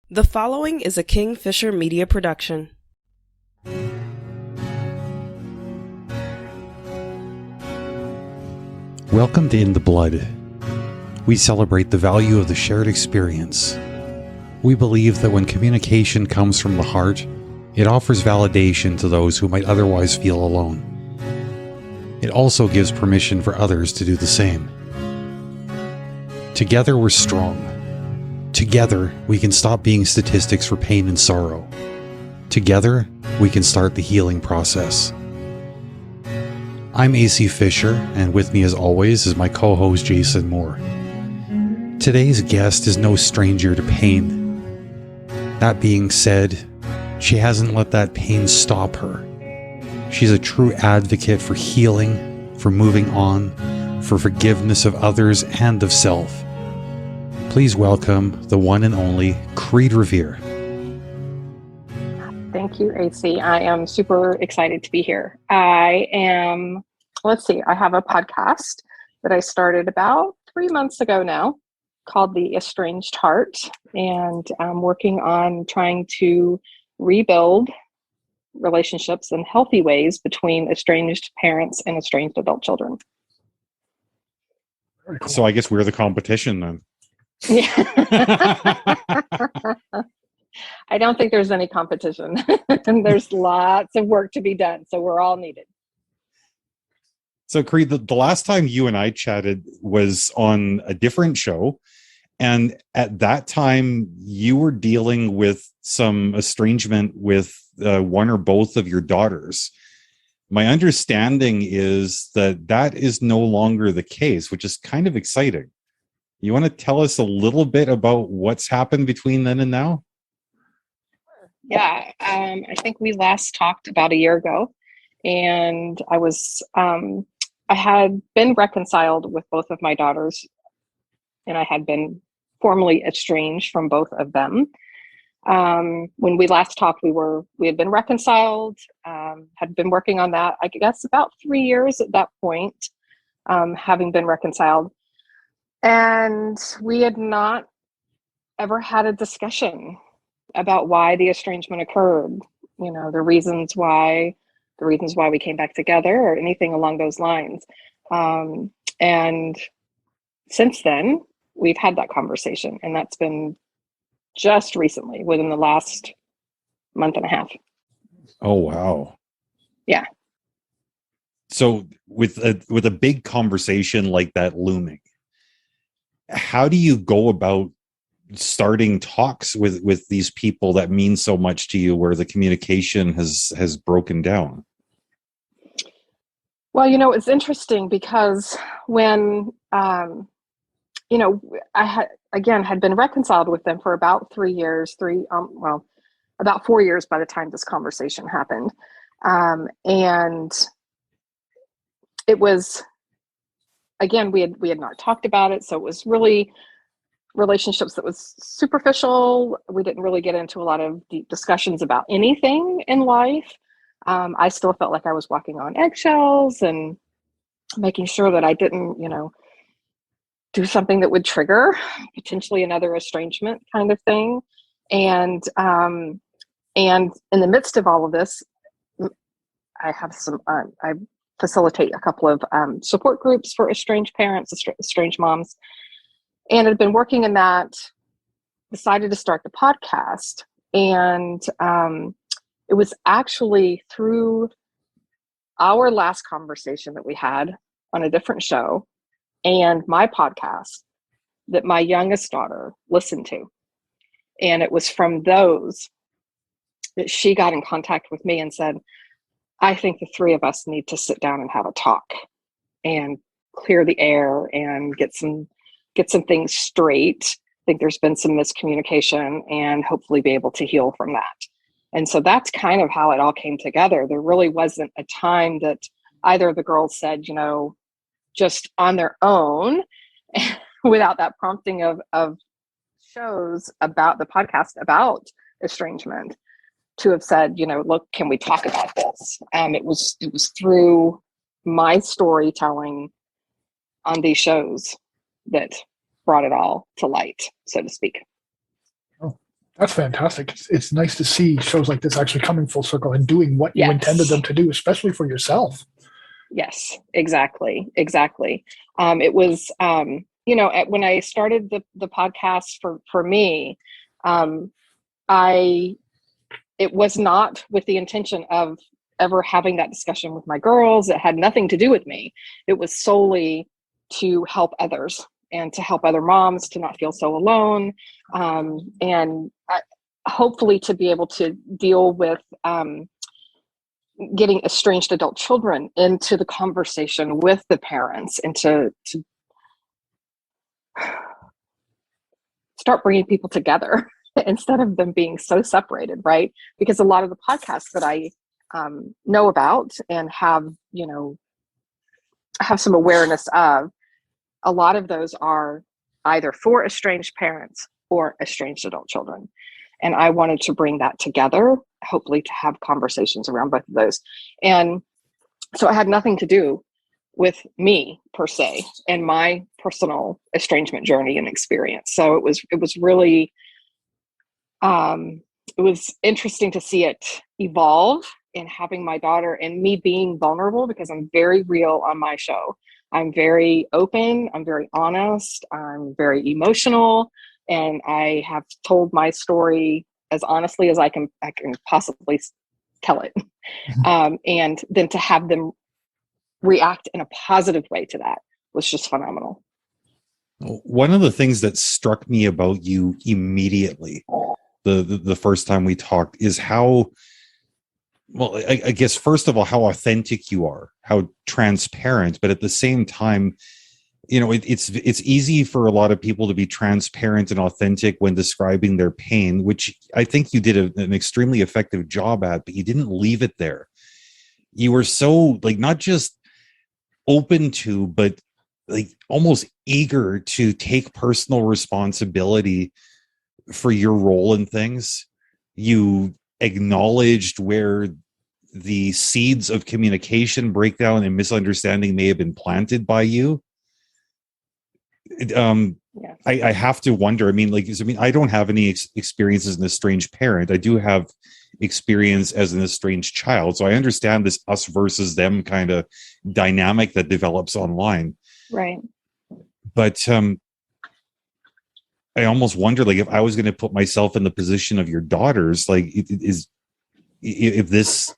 The following is a Kingfisher Media production. Welcome to In the Blood. We celebrate the value of the shared experience. We believe that when communication comes from the heart, it offers validation to those who might otherwise feel alone. It also gives permission for others to do the same. Together we're strong. Together we can stop being statistics for pain and sorrow. Together we can start the healing process. I'm AC Fisher, and with me as always is my co-host Jason Moore. Today's guest is no stranger to pain. That being said, she hasn't let that pain stop her. She's a true advocate for healing, for moving on, for forgiveness of others and of self. Please welcome the one and only Kreed Revere. Thank you, AC. I am super excited to be here. I have a podcast that I started about 3 months ago now called The Estranged Heart, and I'm working on trying to rebuild relationships in healthy ways between estranged parents and estranged adult children. So I guess we're the competition then. Yeah. I don't think there's any competition. And there's lots of work to be done, so we're all needed. So Kreed, the last time you and I chatted was on a different show, and at that time you were dealing with some estrangement with one or both of your daughters. My understanding is that that is no longer the case, which is kind of exciting. You want to tell us a little bit about what's happened between then and now? Yeah, I think we last talked about a year ago, and I had been reconciled with both of my daughters, and I had been formally estranged from both of them. When we last talked, we had been reconciled, had been working on that, I guess about 3 years at that point, having been reconciled. And we had not ever had a discussion about why the estrangement occurred, the reasons why we came back together or anything along those lines. And since then, we've had that conversation, and that's been just recently, within the last month and a half. Oh, wow. Yeah. So with a big conversation like that looming, how do you go about starting talks with these people that mean so much to you, where the communication has broken down? Well, it's interesting because when I had been reconciled with them for about 3 years, about 4 years by the time this conversation happened. And it was, again, we had not talked about it. So it was really relationships that was superficial. We didn't really get into a lot of deep discussions about anything in life. I still felt like I was walking on eggshells and making sure that I didn't, do something that would trigger potentially another estrangement kind of thing. And in the midst of all of this, I facilitate a couple of support groups for estranged parents, estranged moms, and had been working in that, decided to start the podcast. And it was actually through our last conversation that we had on a different show and my podcast that my youngest daughter listened to. And it was from those that she got in contact with me and said, I think the three of us need to sit down and have a talk and clear the air and get some things straight. I think there's been some miscommunication and hopefully be able to heal from that. And so that's kind of how it all came together. There really wasn't a time that either of the girls said, just on their own without that prompting of shows about the podcast about estrangement to have said, look, can we talk about this? It was through my storytelling on these shows that brought it all to light, so to speak. Oh, That's fantastic. It's nice to see shows like this actually coming full circle and doing what you intended Yes. them to do, especially for yourself. Yes, exactly. Exactly. It was, when I started the podcast for me, um, it was not with the intention of ever having that discussion with my girls. It had nothing to do with me. It was solely to help others and to help other moms to not feel so alone. Hopefully to be able to deal with getting estranged adult children into the conversation with the parents and to start bringing people together instead of them being so separated, right? Because a lot of the podcasts that I know about and have some awareness of, a lot of those are either for estranged parents or estranged adult children. And I wanted to bring that together, hopefully to have conversations around both of those. And so it had nothing to do with me per se and my personal estrangement journey and experience. So it was really, it was interesting to see it evolve, and having my daughter and me being vulnerable, because I'm very real on my show. I'm very open. I'm very honest. I'm very emotional. And I have told my story as honestly as I can possibly tell it. And then to have them react in a positive way to that was just phenomenal. One of the things that struck me about you immediately, the first time we talked, is how, well, I guess, first of all, how authentic you are, how transparent, but at the same time, it's easy for a lot of people to be transparent and authentic when describing their pain, which I think you did an extremely effective job at, but you didn't leave it there. You were so, like, not just open to, but like almost eager to take personal responsibility for your role in things. You acknowledged where the seeds of communication breakdown and misunderstanding may have been planted by you. I have to wonder, I don't have any experience as an estranged parent. I do have experience as an estranged child, so I understand this us versus them kind of dynamic that develops online, right? But I almost wonder, like, if I was going to put myself in the position of your daughters, like, if this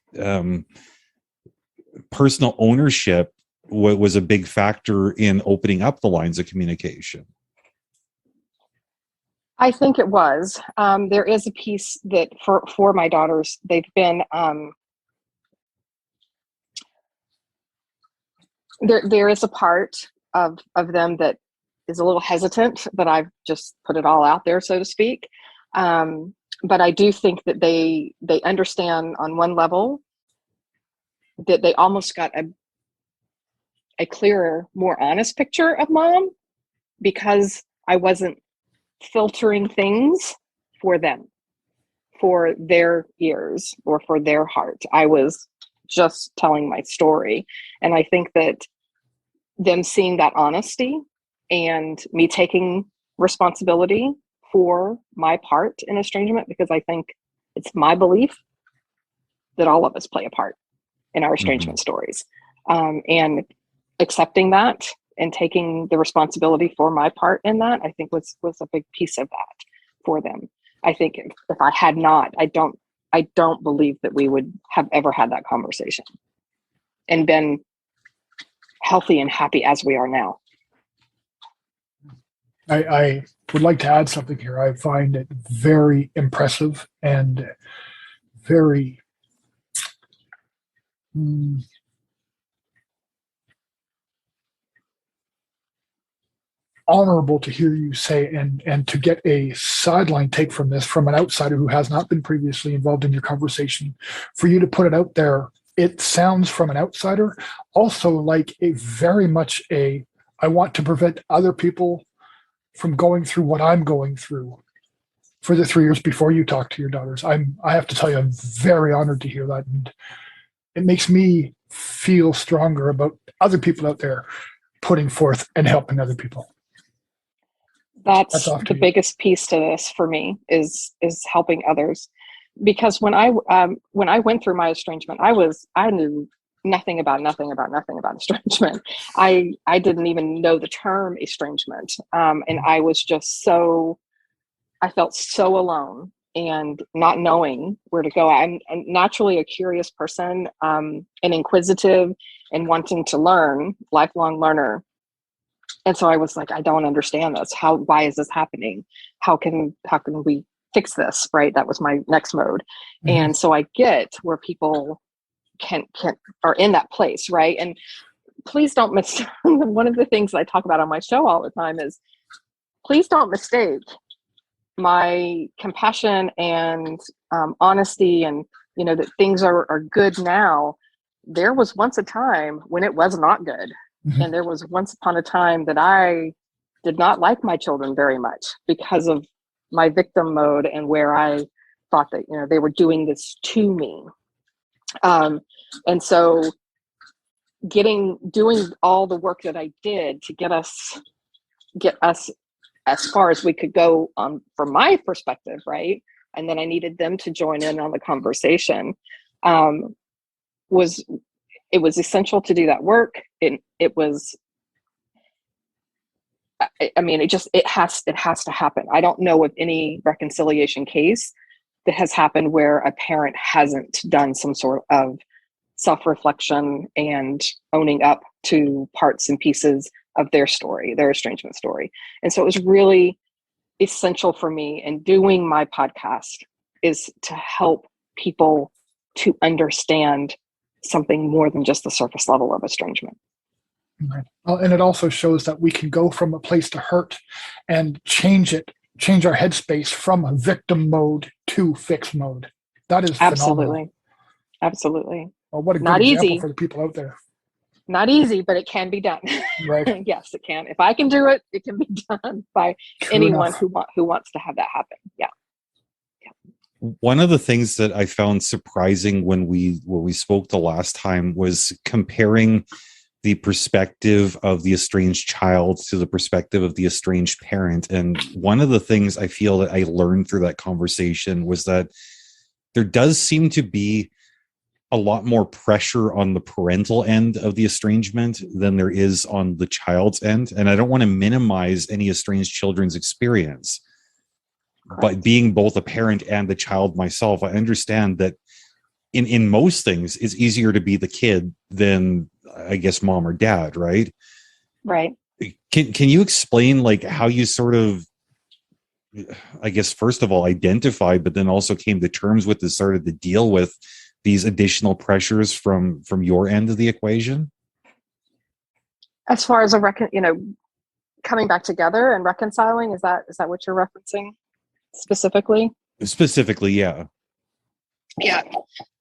personal ownership was a big factor in opening up the lines of communication. I think it was. There is a piece that for my daughters, they've been there is a part of them that is a little hesitant, but I've just put it all out there, so to speak. But I do think that they understand on one level that they almost got a clearer, more honest picture of mom, because I wasn't filtering things for them, for their ears or for their heart. I was just telling my story. And I think that them seeing that honesty and me taking responsibility for my part in estrangement, because I think it's my belief that all of us play a part in our estrangement stories. And accepting that and taking the responsibility for my part in that, I think was a big piece of that for them. I think if I had not, I don't believe that we would have ever had that conversation and been healthy and happy as we are now. I would like to add something here. I find it very impressive and very honorable to hear you say, and to get a sideline take from this from an outsider who has not been previously involved in your conversation, for you to put it out there. It sounds from an outsider also like a very much I want to prevent other people from going through what I'm going through for the 3 years before you talk to your daughters. I have to tell you, I'm very honored to hear that. And it makes me feel stronger about other people out there putting forth and helping other people. That's That's off the to you. biggest piece to this for me is helping others. Because when I went through my estrangement, I knew nothing about estrangement. I didn't even know the term estrangement, and I was just I felt so alone and not knowing where to go. I'm naturally a curious person, and inquisitive, and wanting to learn, lifelong learner. And so I was like, I don't understand this. Why is this happening? How can we fix this? Right. That was my next mode. Mhm. And so I get where people are in that place. Right. And please don't one of the things I talk about on my show all the time is, please don't mistake my compassion and honesty, and that things are good now. There was once a time when it was not good. Mhm. And there was once upon a time that I did not like my children very much because of my victim mode, and where I thought that they were doing this to me. And so doing all the work that I did to get us as far as we could go, from my perspective, right? And then I needed them to join in on the conversation. It was essential to do that work. It was, I mean, it has to happen. I don't know of any reconciliation case that has happened where a parent hasn't done some sort of self-reflection and owning up to parts and pieces of their story, their estrangement story. And so it was really essential for me, and doing my podcast is to help people to understand something more than just the surface level of estrangement. Right. And it also shows that we can go from a place to hurt and change our headspace from a victim mode to fix mode. That is phenomenal. Absolutely. Well, what a Not good example easy. for the people out there. Not easy, but it can be done. Right. Yes, it can. If I can do it, it can be done by True anyone enough. who wants to have that happen. Yeah. One of the things that I found surprising when we spoke the last time was comparing the perspective of the estranged child to the perspective of the estranged parent. And one of the things I feel that I learned through that conversation was that there does seem to be a lot more pressure on the parental end of the estrangement than there is on the child's end. And I don't want to minimize any estranged children's experience. Correct. But being both a parent and the child myself, I understand that in most things, it's easier to be the kid than, I guess, mom or dad, right? Right. Can you explain like how you sort of, I guess, first of all, identified, but then also came to terms with this, started to deal with these additional pressures from your end of the equation? As far as coming back together and reconciling, is that what you're referencing specifically? Specifically, yeah. Yeah.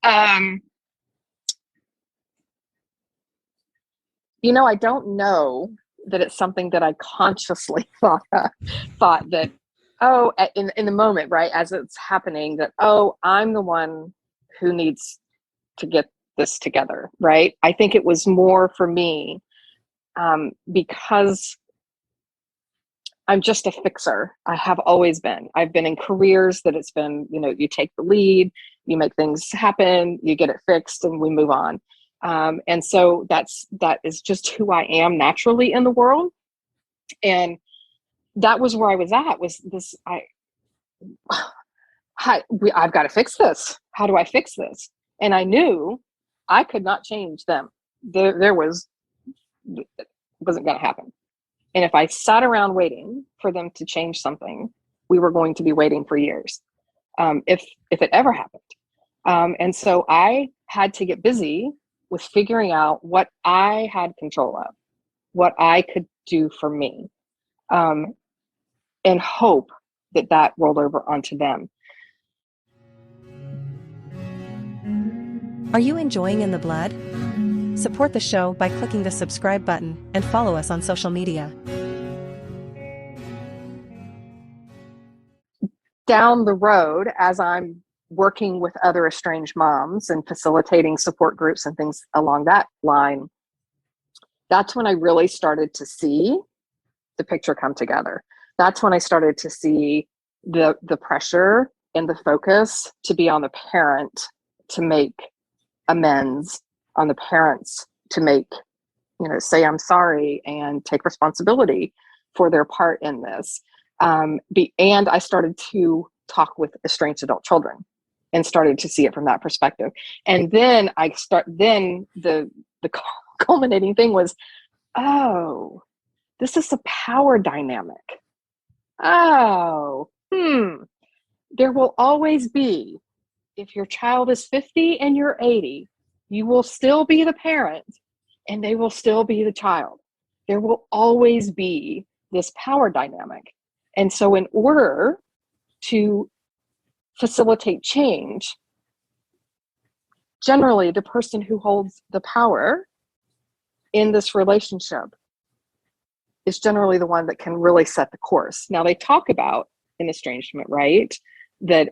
I don't know that it's something that I consciously thought that, in the moment, right, as it's happening, that, I'm the one who needs to get this together, right? I think it was more for me, because I'm just a fixer. I have always been. I've been in careers that it's been, you take the lead, you make things happen, you get it fixed, and we move on. And so that is just who I am naturally in the world. And that was where I was at, was this, I've got to fix this. How do I fix this? And I knew I could not change them. It wasn't going to happen. And if I sat around waiting for them to change something, we were going to be waiting for years, if it ever happened. And so I had to get busy with figuring out what I had control of, what I could do for me, and hope that rolled over onto them. Are you enjoying In the Blood? Support the show by clicking the subscribe button and follow us on social media. Down the road, as I'm working with other estranged moms and facilitating support groups and things along that line, that's when I really started to see the picture come together. that's when I started to see the pressure and the focus to be on the parent to make amends, on the parents to make, say I'm sorry and take responsibility for their part in this. And I started to talk with estranged adult children and started to see it from that perspective. And then the culminating thing was, oh, this is a power dynamic. Oh, there will always be, if your child is 50 and you're 80, you will still be the parent and they will still be the child. There will always be this power dynamic. And so in order to facilitate change, generally the person who holds the power in this relationship is generally the one that can really set the course. Now, they talk about in estrangement, right, that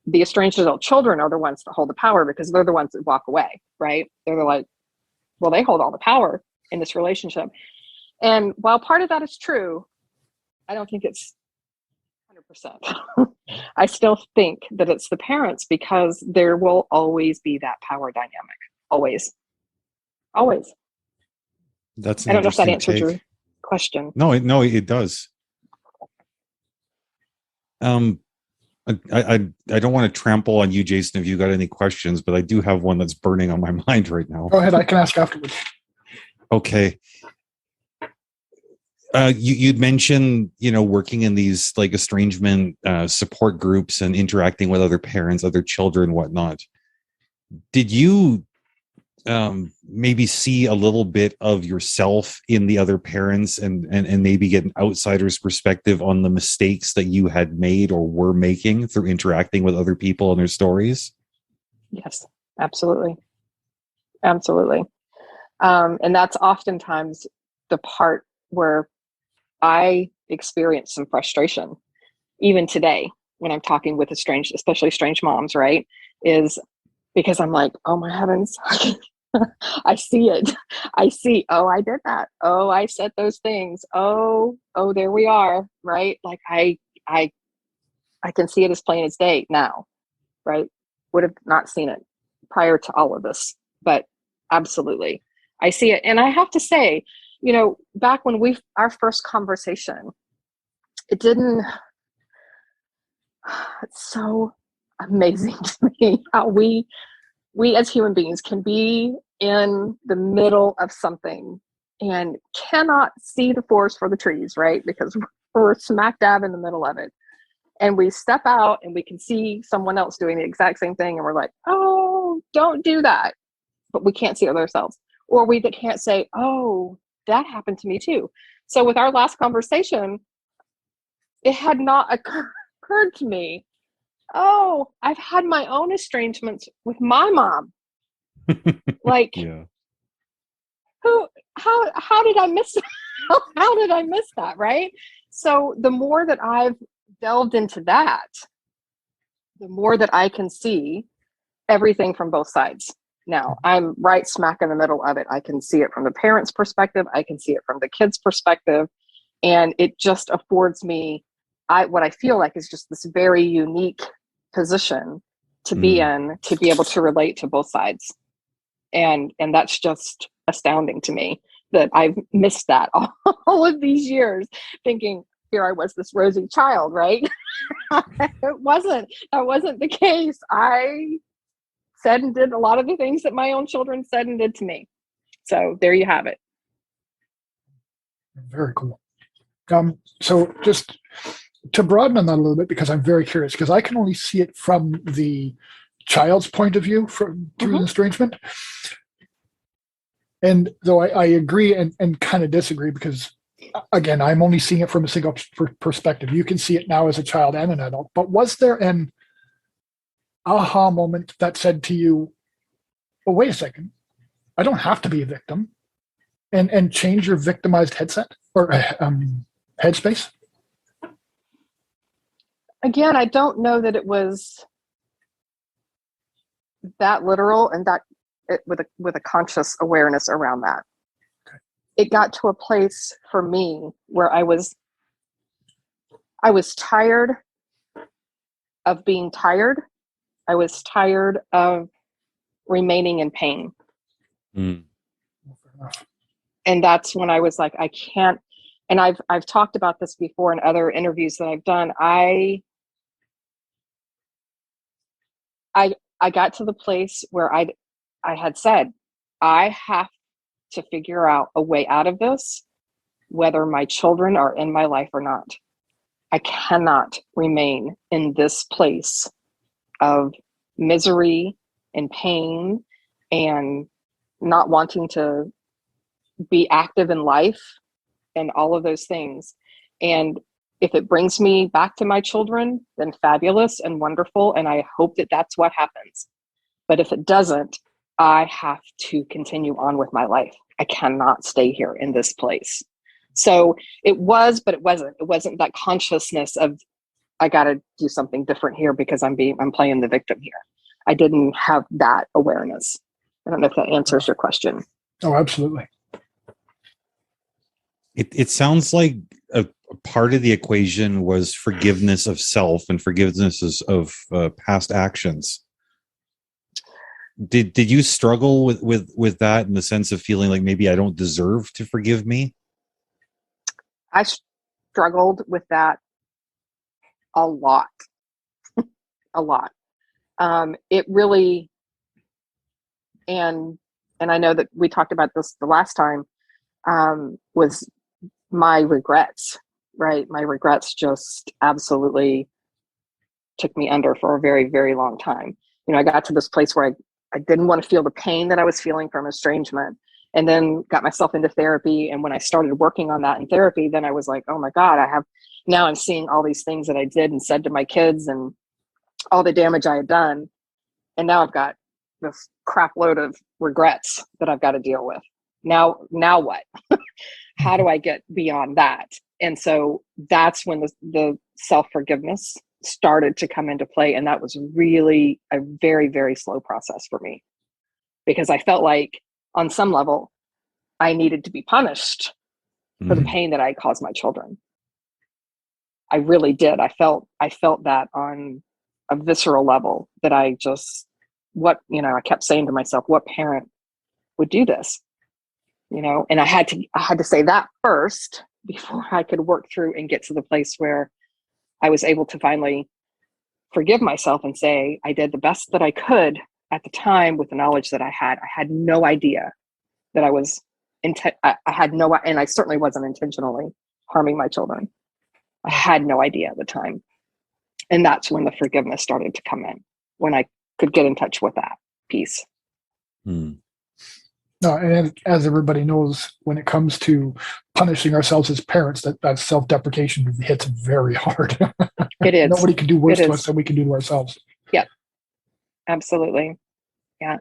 the estranged adult children are the ones that hold the power because they're the ones that walk away, right? They're like, well, they hold all the power in this relationship. And while part of that is true, I don't think it's 100%. I still think that it's the parents, because there will always be that power dynamic. Always. Always. That's I don't know if that answered take. your question. No, it does. I don't want to trample on you, Jason, if you got any questions, but I do have one that's burning on my mind right now. Go ahead, I can ask afterwards. Okay. You'd mentioned, working in these like estrangement support groups and interacting with other parents, other children, whatnot. Did you maybe see a little bit of yourself in the other parents and maybe get an outsider's perspective on the mistakes that you had made or were making through interacting with other people and their stories? Yes, absolutely. Absolutely. And that's oftentimes the part where I experience some frustration, even today, when I'm talking with especially estranged moms, right? Is because I'm like, oh my heavens, I see it. I see, oh, I did that. Oh, I said those things. Oh, there we are, right? Like I can see it as plain as day now, right? Would have not seen it prior to all of this, but absolutely, I see it. And I have to say, back when our first conversation, it's so amazing to me how we as human beings can be in the middle of something and cannot see the forest for the trees, right? Because we're smack dab in the middle of it. And we step out and we can see someone else doing the exact same thing. And we're like, oh, don't do that. But we can't see it ourselves. Or we can't say, oh, that happened to me too. So with our last conversation, it had not occurred to me, oh, I've had my own estrangements with my mom. Like, yeah. How did I miss how did I miss that, right? So the more that I've delved into that, the more that I can see everything from both sides. Now, I'm right smack in the middle of it. I can see it from the parents' perspective. I can see it from the kids' perspective. And it just affords me what I feel like is just this very unique position to be in, to be able to relate to both sides. And that's just astounding to me that I've missed that all of these years, thinking here I was, this rosy child, right? That wasn't the case. I said and did a lot of the things that my own children said and did to me. So there you have it. Very cool. So just to broaden on that a little bit, because I'm very curious, because I can only see it from the child's point of view through the estrangement. And though I agree and kind of disagree, because again, I'm only seeing it from a single perspective. You can see it now as a child and an adult. But was there an aha moment that said to you, oh, wait a second, I don't have to be a victim, and change your victimized headset or headspace? Again, I don't know that it was that literal and that with a conscious awareness around that. Okay. It got to a place for me where I was I was tired of being tired. I was tired of remaining in pain. Mm. And that's when I was like, I can't, and I've talked about this before in other interviews that I've done. I got to the place where I had said, I have to figure out a way out of this, whether my children are in my life or not. I cannot remain in this place of misery and pain and not wanting to be active in life and all of those things. And if it brings me back to my children, then fabulous and wonderful. And I hope that that's what happens. But if it doesn't, I have to continue on with my life. I cannot stay here in this place. So it was, but it wasn't. It wasn't that consciousness of, I got to do something different here because I'm playing the victim here. I didn't have that awareness. I don't know if that answers your question. Oh, absolutely. It sounds like a part of the equation was forgiveness of self and forgiveness of past actions. Did you struggle with that in the sense of feeling like maybe I don't deserve to forgive me? I struggled with that a lot, a lot. It really, and I know that we talked about this the last time, was my regrets, right? My regrets just absolutely took me under for a very, very long time. You know, I got to this place where I didn't want to feel the pain that I was feeling from estrangement, and then got myself into therapy. And when I started working on that in therapy, then I was like, oh my God, now I'm seeing all these things that I did and said to my kids and all the damage I had done. And now I've got this crap load of regrets that I've got to deal with. Now what? How do I get beyond that? And so that's when the self-forgiveness started to come into play. And that was really a very, very slow process for me, because I felt like on some level I needed to be punished for the pain that I caused my children. I really did. I felt that on a visceral level, that I kept saying to myself, what parent would do this? And I had to say that first before I could work through and get to the place where I was able to finally forgive myself and say, I did the best that I could at the time with the knowledge that I had. I had no idea that I was, and I certainly wasn't intentionally harming my children. I had no idea at the time. And that's when the forgiveness started to come in, when I could get in touch with that piece. Hmm. No, and as everybody knows, when it comes to punishing ourselves as parents, that self-deprecation hits very hard. It is. Nobody can do worse to us than we can do to ourselves. Yeah, absolutely. Yeah.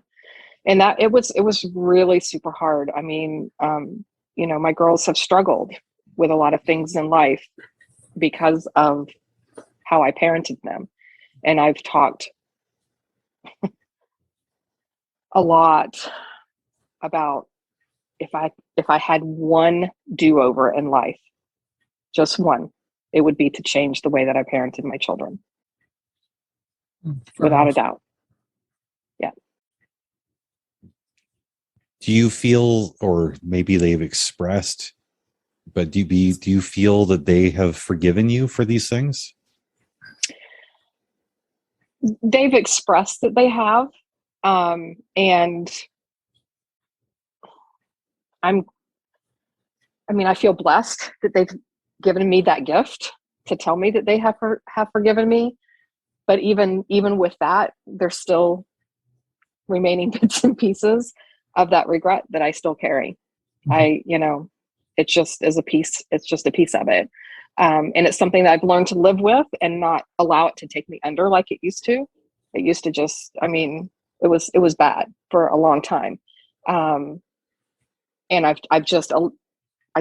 And that it was really super hard. I mean, my girls have struggled with a lot of things in life because of how I parented them. And I've talked a lot about if I had one do-over in life, just one, it would be to change the way that I parented my children. Without a doubt. Yeah. Do you feel, or maybe they've expressed, but do you feel that they have forgiven you for these things? They've expressed that they have, and I feel blessed that they've given me that gift to tell me that they have forgiven me. But even with that, there's still remaining bits and pieces of that regret that I still carry. Mm-hmm. It just is a piece. It's just a piece of it. And it's something that I've learned to live with and not allow it to take me under like it used to. It used to just, it was bad for a long time. And I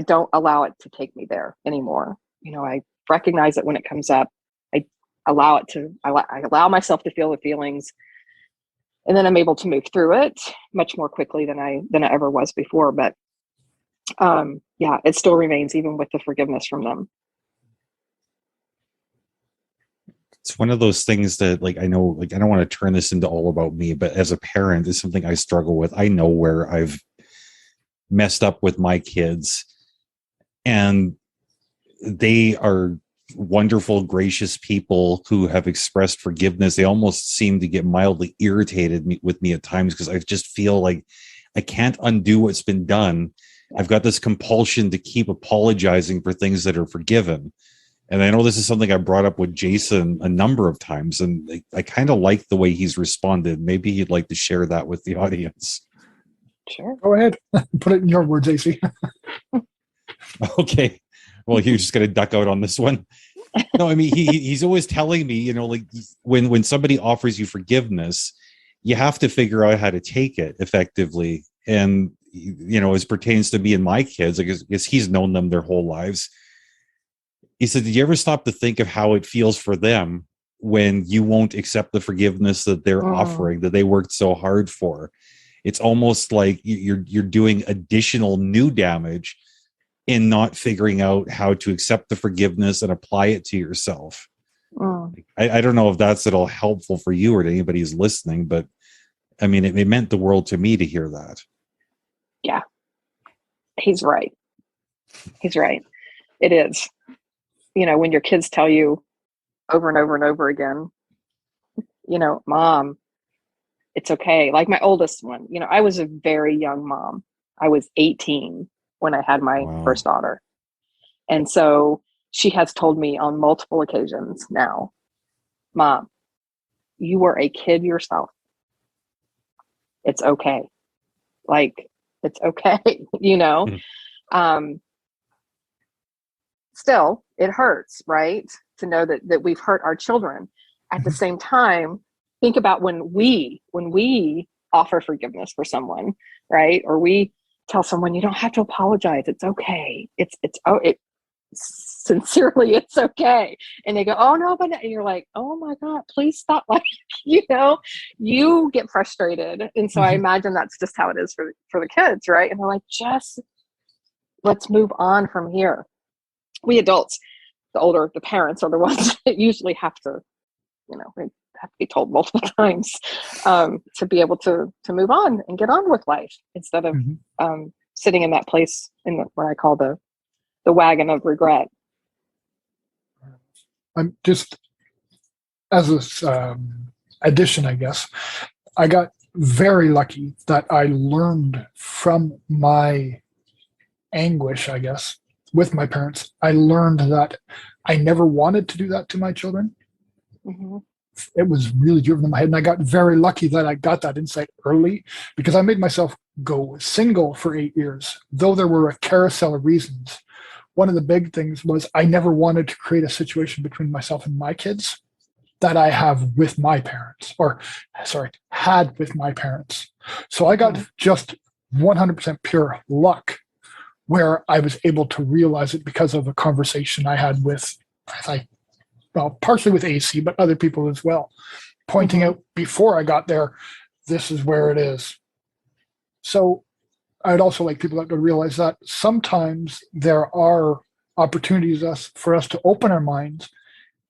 don't allow it to take me there anymore. I recognize it when it comes up. I allow myself to feel the feelings, and then I'm able to move through it much more quickly than I ever was before. But it still remains, even with the forgiveness from them. It's one of those things that, like, I know, like, I don't want to turn this into all about me, but as a parent, it's something I struggle with. I know where I've messed up with my kids, and they are wonderful, gracious people who have expressed forgiveness. They almost seem to get mildly irritated with me at times because I just feel like I can't undo what's been done. I've got this compulsion to keep apologizing for things that are forgiven. And I know this is something I brought up with Jason a number of times, and I kind of like the way he's responded. Maybe you'd like to share that with the audience. Sure. Go ahead. Put it in your words, AC. Okay. Well, you're just going to duck out on this one. No, I mean, he's always telling me, you know, like, when somebody offers you forgiveness, you have to figure out how to take it effectively. And, you know, as pertains to me and my kids, I guess he's known them their whole lives. He said, did you ever stop to think of how it feels for them when you won't accept the forgiveness that they're offering, that they worked so hard for? It's almost like you're doing additional new damage in not figuring out how to accept the forgiveness and apply it to yourself. I don't know if that's at all helpful for you or to anybody who's listening, but I mean, it meant the world to me to hear that. Yeah, he's right. He's right. It is. You know, when your kids tell you over and over and over again, you know, Mom, it's okay. Like my oldest one, you know, I was a very young mom. I was 18 when I had my first daughter. And so she has told me on multiple occasions now, Mom, you were a kid yourself. It's okay. Like, it's okay, you know? Still, it hurts, right? To know that we've hurt our children. At the same time, think about when we offer forgiveness for someone, right? Or we tell someone, you don't have to apologize. It's okay. Sincerely, it's okay. And they go, oh no, but, and you're like, oh my God, please stop. Like, you know, you get frustrated. And so I imagine that's just how it is for the kids, right? And they're like, just let's move on from here. We adults, the parents are the ones that usually have to, you know, they have to be told multiple times to be able to move on and get on with life instead of sitting in that place in what I call the wagon of regret. I'm just, as this addition, I guess, I got very lucky that I learned from my anguish, I guess, with my parents. I learned that I never wanted to do that to my children. It was really driven in my head, and I got very lucky that I got that insight early, because I made myself go single for 8 years. Though there were a carousel of reasons, one of the big things was I never wanted to create a situation between myself and my kids that I have with my parents, had with my parents. So I got just 100% pure luck where I was able to realize it because of a conversation I had with, partially with AC, but other people as well, pointing out before I got there, this is where it is. So I'd also like people to realize that sometimes there are opportunities for us to open our minds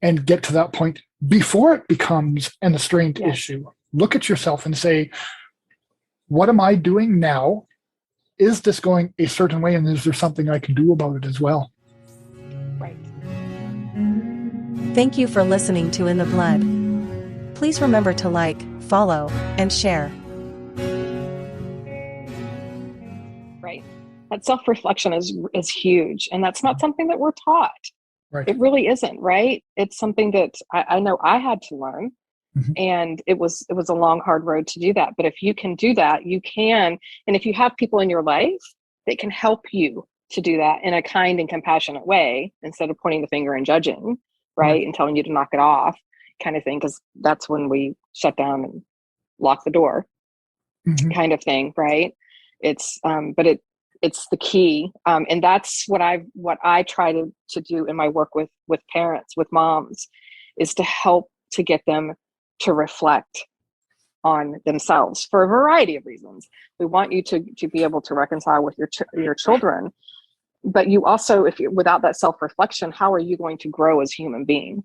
and get to that point before it becomes an estranged issue. Look at yourself and say, what am I doing now? Is this going a certain way, and is there something I can do about it as well? Right. Thank you for listening to In the Blood. Please remember to like, follow, and share. Right. That self-reflection is huge, and that's not something that we're taught. Right. It really isn't, right? It's something that I know I had to learn. And it was a long, hard road to do that. But if you can do that, you can. And if you have people in your life that can help you to do that in a kind and compassionate way, instead of pointing the finger and judging, right? And telling you to knock it off kind of thing, because that's when we shut down and lock the door kind of thing, right? It's, but it's the key. And that's what I try to do in my work with parents, with moms, is to help to get them to reflect on themselves for a variety of reasons. We want you to be able to reconcile with your children, but you also, without that self-reflection, how are you going to grow as a human being?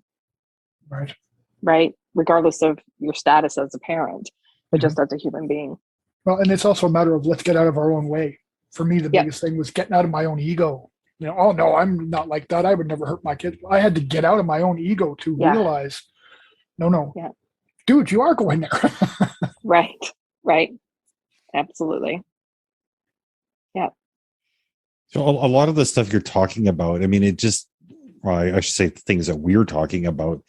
Right. right? Regardless of your status as a parent, but Mhm. just as a human being. Well, and it's also a matter of let's get out of our own way. For me, the Yep. biggest thing was getting out of my own ego. Oh no, I'm not like that. I would never hurt my kid. I had to get out of my own ego to Yeah. realize, no, Yeah. dude, you are going there. Right. Right. Absolutely. Yeah. So a lot of the stuff you're talking about, I mean, I should say things that we're talking about,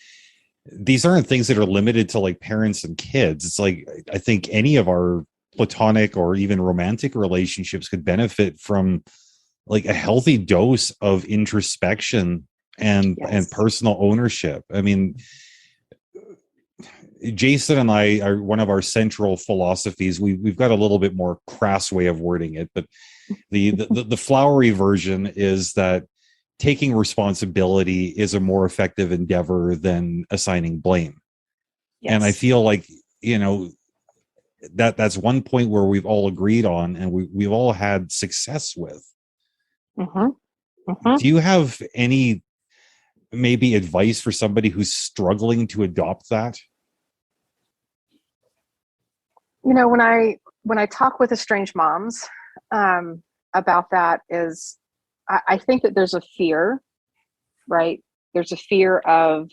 these aren't things that are limited to like parents and kids. It's like, I think any of our platonic or even romantic relationships could benefit from like a healthy dose of introspection and Yes. personal ownership. I mean, Jason and I are one of our central philosophies. We've got a little bit more crass way of wording it, but the flowery version is that taking responsibility is a more effective endeavor than assigning blame. Yes. And I feel like, that's one point where we've all agreed on and we've all had success with. Mm-hmm. Mm-hmm. Do you have any maybe advice for somebody who's struggling to adopt that? When I talk with estranged moms about that, is I think that there's a fear, right? There's a fear of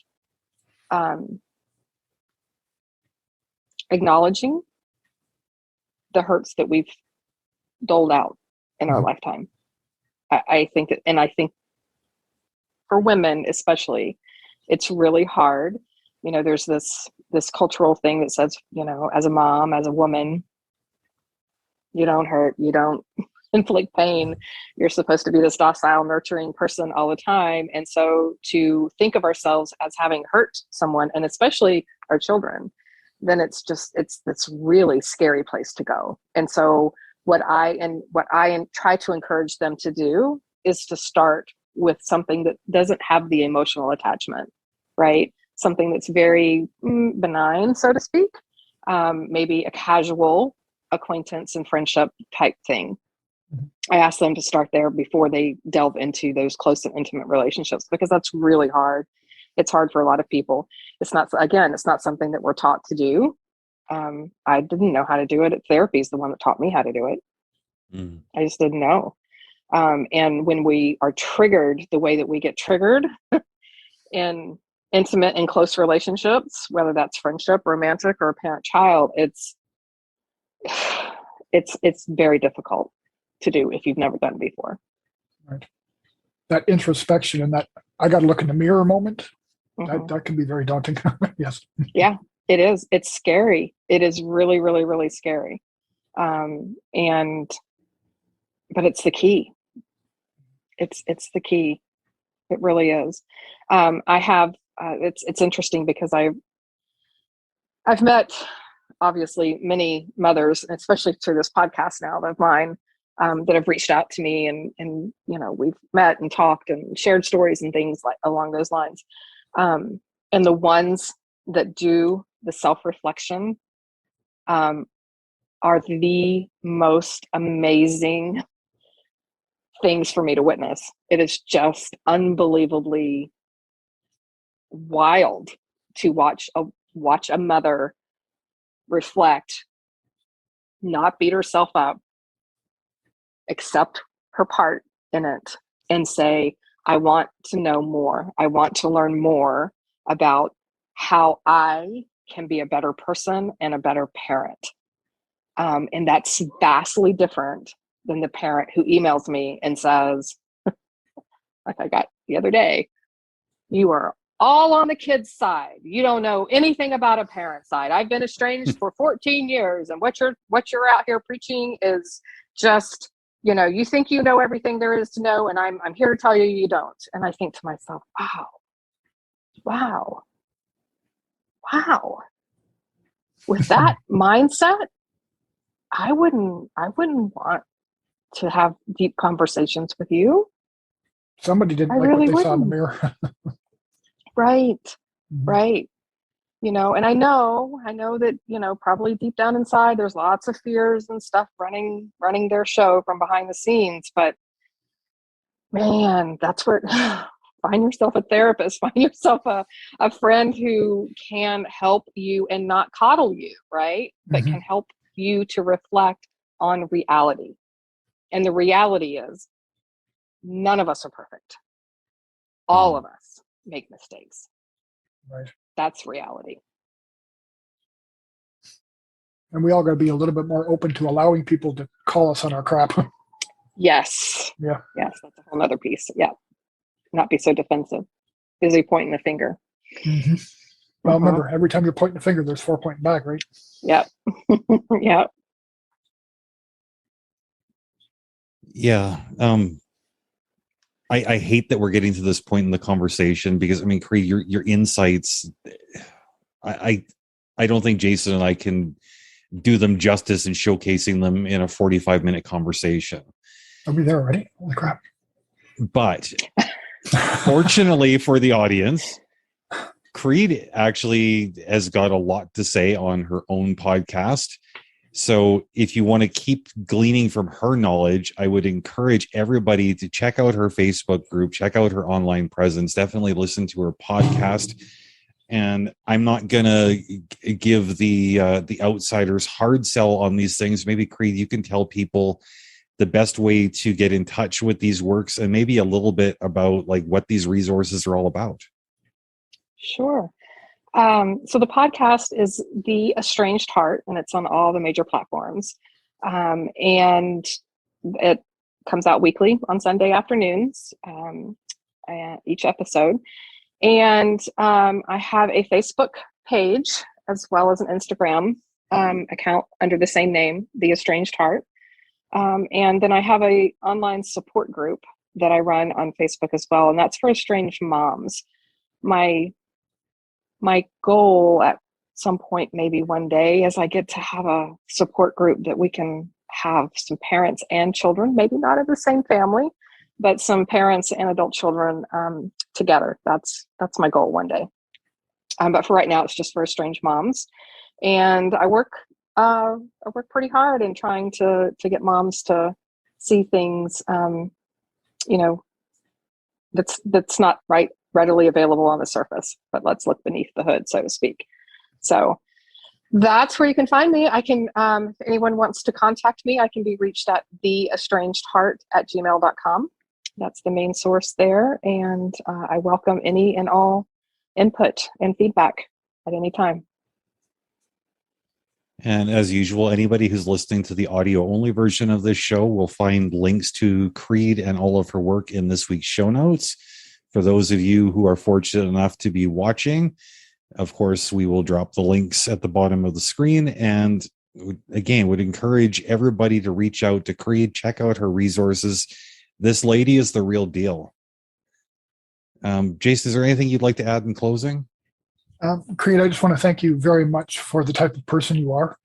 acknowledging the hurts that we've doled out in our lifetime. I think that, and I think for women especially, it's really hard. There's this cultural thing that says, as a mom, as a woman, you don't hurt, you don't inflict pain. You're supposed to be this docile, nurturing person all the time. And so to think of ourselves as having hurt someone, and especially our children, then it's this really scary place to go. And so what I try to encourage them to do is to start with something that doesn't have the emotional attachment, right? Something that's very benign, so to speak. Maybe a casual acquaintance and friendship type thing. I ask them to start there before they delve into those close and intimate relationships, because that's really hard. It's hard for a lot of people. It's not something that we're taught to do. I didn't know how to do it. Therapy is the one that taught me how to do it. I just didn't know. And when we are triggered the way that we get triggered in intimate and close relationships, whether that's friendship, romantic, or parent-child, it's very difficult to do if you've never done it before. Right. That introspection and that I got to look in the mirror moment, Mm-hmm. that can be very daunting. Yes. Yeah, it is. It's scary. It is really, really, really scary. But it's the key. It's the key. It really is. I have. It's interesting because I've met obviously many mothers, especially through this podcast now of mine, that have reached out to me, and we've met and talked and shared stories and things like along those lines. And the ones that do the self-reflection are the most amazing things for me to witness. It is just unbelievably wild to watch a mother reflect, not beat herself up, accept her part in it, and say, I want to know more. I want to learn more about how I can be a better person and a better parent. And that's vastly different than the parent who emails me and says, like I got the other day, you are all on the kid's side. You don't know anything about a parent's side. I've been estranged for 14 years, and what you're out here preaching is just, you think you know everything there is to know, and I'm here to tell you you don't. And I think to myself, wow. With that mindset, I wouldn't want to have deep conversations with you. Somebody didn't like really what they saw in the wouldn't. mirror. Right. Mhm. Right. And I know that, probably deep down inside, there's lots of fears and stuff running their show from behind the scenes, but man, that's where find yourself a therapist, find yourself a friend who can help you and not coddle you, right? But Mhm. can help you to reflect on reality. And the reality is none of us are perfect. All of us make mistakes. Right. That's reality. And we all got to be a little bit more open to allowing people to call us on our crap. Yes. Yeah. Yes, that's a whole other piece. Yeah. Not be so defensive. Busy pointing the finger. Mm-hmm. Well, remember, every time you're pointing the finger, there's 4 pointing back, right? Yep. Yep. Yeah. I hate that we're getting to this point in the conversation because I mean, Kreed, your insights, I don't think Jason and I can do them justice in showcasing them in a 45-minute conversation. Are we there already? Holy crap. But fortunately for the audience, Kreed actually has got a lot to say on her own podcast. So if you want to keep gleaning from her knowledge, I would encourage everybody to check out her Facebook group, check out her online presence, definitely listen to her podcast. And I'm not going to give the outsiders hard sell on these things. Maybe, Kreed, you can tell people the best way to get in touch with these works and maybe a little bit about like what these resources are all about. Sure. So the podcast is The Estranged Heart, and it's on all the major platforms. And it comes out weekly on Sunday afternoons, each episode. And I have a Facebook page as well as an Instagram account under the same name, The Estranged Heart. And then I have a online support group that I run on Facebook as well, and that's for estranged moms. My goal at some point, maybe one day, is I get to have a support group that we can have some parents and children, maybe not of the same family, but some parents and adult children together. That's my goal one day. But for right now, it's just for estranged moms, and I work pretty hard in trying to get moms to see things, that's not readily available on the surface, but let's look beneath the hood, so to speak. So that's where you can find me. I can, if anyone wants to contact me, I can be reached at theestrangedheart@gmail.com. That's the main source there. And I welcome any and all input and feedback at any time. And as usual, anybody who's listening to the audio only version of this show will find links to Kreed and all of her work in this week's show notes. For those of you who are fortunate enough to be watching, of course, we will drop the links at the bottom of the screen. And again, would encourage everybody to reach out to Kreed, check out her resources. This lady is the real deal. Jason, is there anything you'd like to add in closing? Kreed, I just want to thank you very much for the type of person you are.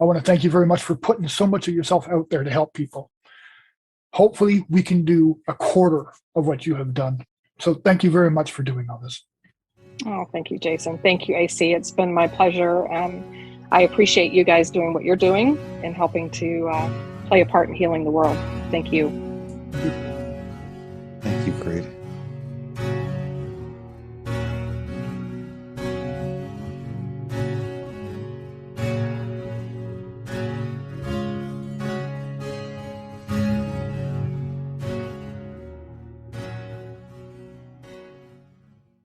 I want to thank you very much for putting so much of yourself out there to help people. Hopefully, we can do a quarter of what you have done. So thank you very much for doing all this. Oh, thank you, Jason. Thank you, AC. It's been my pleasure. I appreciate you guys doing what you're doing and helping to play a part in healing the world. Thank you.